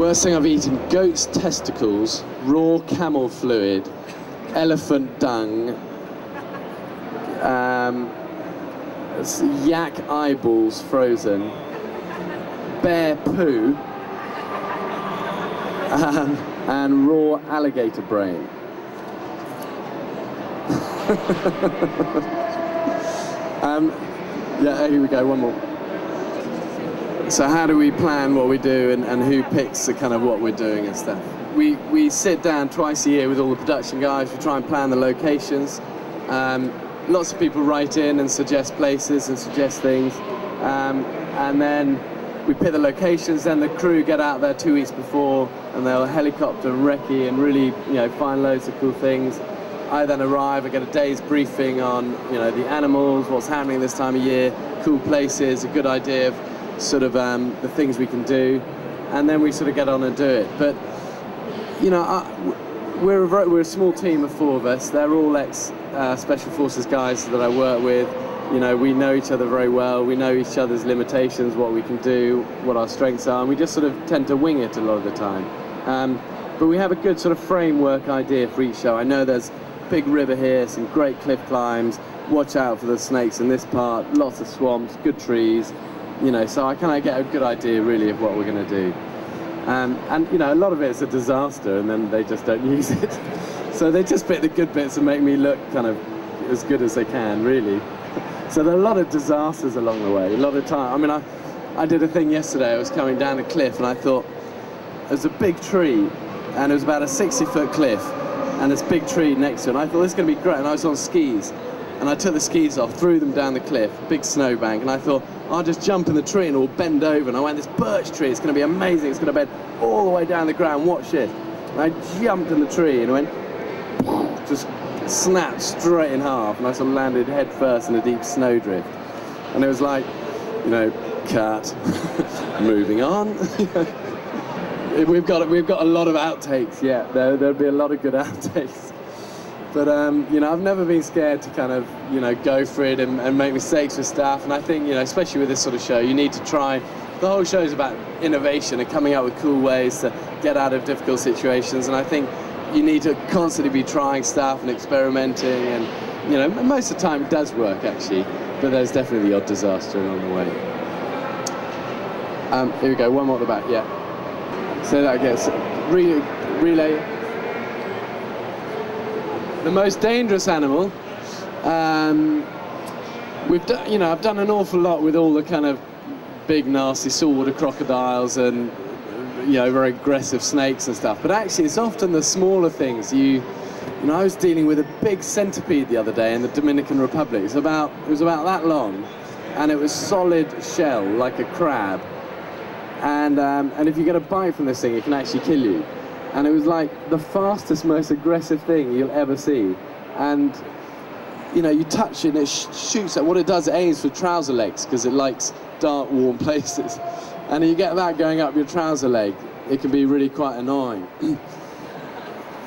Worst thing I've eaten: goat's testicles, raw camel fluid, elephant dung, yak eyeballs frozen, bear poo, and raw alligator brain. Yeah, here we go, one more. So how do we plan what we do, and who picks the kind of what we're doing and stuff? We sit down twice a year with all the production guys. We try and plan the locations. Lots of people write in and suggest places and suggest things. And then we pick the locations, then the crew get out there 2 weeks before and they'll helicopter and recce and really, find loads of cool things. I then arrive, I get a day's briefing on, the animals, what's happening this time of year, cool places, a good idea of sort of the things we can do, and then we sort of get on and do it. But, we're a small team of 4 of us. They're all ex-Special Forces guys that I work with. We know each other very well. We know each other's limitations, what we can do, what our strengths are, and we just sort of tend to wing it a lot of the time. But we have a good sort of framework idea for each show. I know there's a big river here, some great cliff climbs, watch out for the snakes in this part, lots of swamps, good trees, so I kind of get a good idea really of what we're going to do. And a lot of it's a disaster, and then they just don't use it. So they just pick the good bits and make me look kind of as good as they can, really. So there are a lot of disasters along the way, a lot of time. I mean, I did a thing yesterday. I was coming down a cliff, and I thought there's a big tree, and it was about a 60-foot cliff, and this big tree next to it. And I thought this is going to be great. And I was on skis, and I took the skis off, threw them down the cliff, big snowbank, and I thought I'll just jump in the tree and it'll bend over. And I went, this birch tree, it's going to be amazing. It's going to bend all the way down the ground. Watch this. And I jumped in the tree and went, just snapped straight in half, and I sort of landed head first in a deep snowdrift. And it was like, cut, moving on. We've got a lot of outtakes. Yeah, there'll be a lot of good outtakes. But I've never been scared to kind of go for it and make mistakes with stuff. And I think especially with this sort of show, you need to try. The whole show is about innovation and coming up with cool ways to get out of difficult situations. And I think you need to constantly be trying stuff and experimenting. And most of the time it does work actually, but there's definitely the odd disaster along the way. Here we go. One more at the back. Yeah. So that gets relay. The most dangerous animal. We've done, I've done an awful lot with all the kind of big, nasty saltwater crocodiles and very aggressive snakes and stuff. But actually, it's often the smaller things. I was dealing with a big centipede the other day in the Dominican Republic. It was about that long, and it was solid shell like a crab. And if you get a bite from this thing, it can actually kill you. And it was like the fastest, most aggressive thing you'll ever see. And, you touch it and it shoots at what it does, it aims for trouser legs because it likes dark, warm places. And you get that going up your trouser leg, it can be really quite annoying.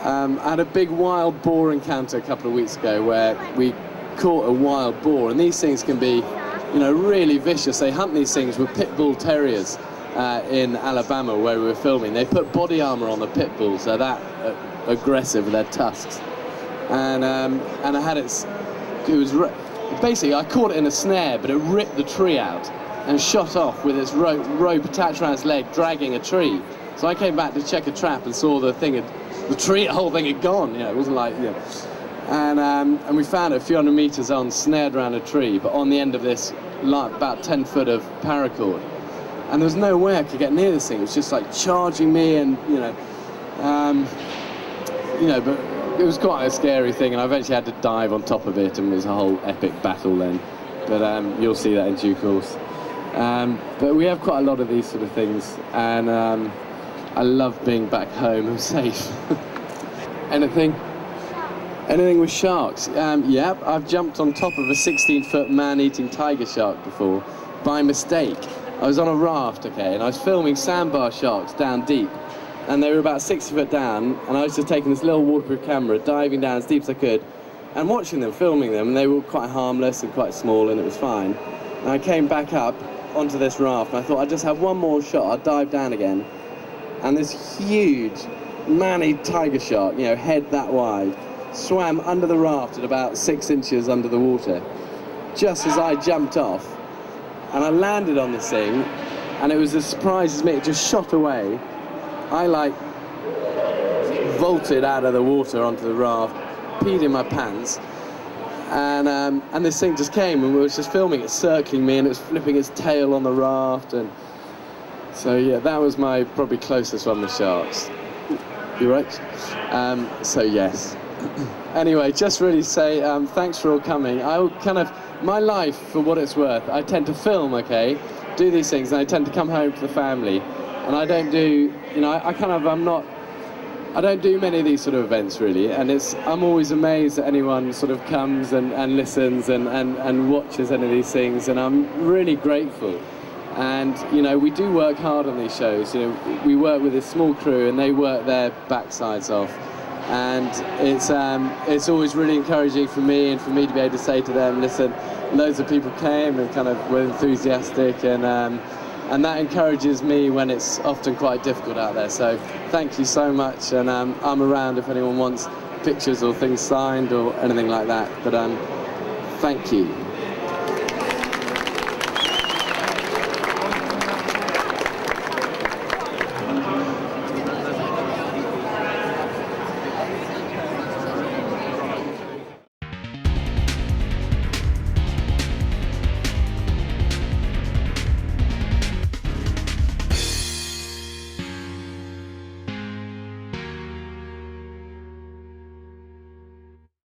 I had a big wild boar encounter a couple of weeks ago where we caught a wild boar, and these things can be, really vicious. They hunt these things with pit bull terriers. In Alabama where we were filming. They put body armor on the pit bulls. They're that aggressive with their tusks. And I had basically I caught it in a snare, but it ripped the tree out and shot off with its rope attached around its leg, dragging a tree. So I came back to check a trap and saw the whole thing had gone. It wasn't like, And we found it a few hundred meters on, snared around a tree, but on the end of this, about 10 foot of paracord. And there was no way I could get near this thing. It was just like charging me, and but it was quite a scary thing. And I eventually had to dive on top of it, and it was a whole epic battle then. But you'll see that in due course. But we have quite a lot of these sort of things, and I love being back home and safe. Anything with sharks? Yeah, I've jumped on top of a 16-foot man-eating tiger shark before by mistake. I was on a raft, and I was filming sandbar sharks down deep, and they were about 60 foot down, and I was just taking this little waterproof camera, diving down as deep as I could, and watching them, filming them, and they were quite harmless and quite small, and it was fine. And I came back up onto this raft, and I thought I'd just have one more shot, I'd dive down again, and this huge man-eating tiger shark, you know, head that wide, swam under the raft at about 6 inches under the water, just as I jumped off, and I landed on this thing, and it was as surprised as me. It just shot away. I like vaulted out of the water onto the raft, peed in my pants, and this thing just came, and we were just filming it circling me, and it was flipping its tail on the raft. And so yeah, that was my probably closest one with sharks. You right? So yes. Anyway, just really say thanks for all coming. My life, for what it's worth, I tend to film, okay, do these things, and I tend to come home to the family, and I don't do, you know, I don't do many of these sort of events really, and I'm always amazed that anyone sort of comes and listens and watches any of these things, and I'm really grateful. And you know, we do work hard on these shows. You know, we work with a small crew, and they work their backsides off, and it's always really encouraging for me and for me to be able to say to them, listen, loads of people came and kind of were enthusiastic, and that encourages me when it's often quite difficult out there. So thank you so much, and I'm around if anyone wants pictures or things signed or anything like that. But thank you.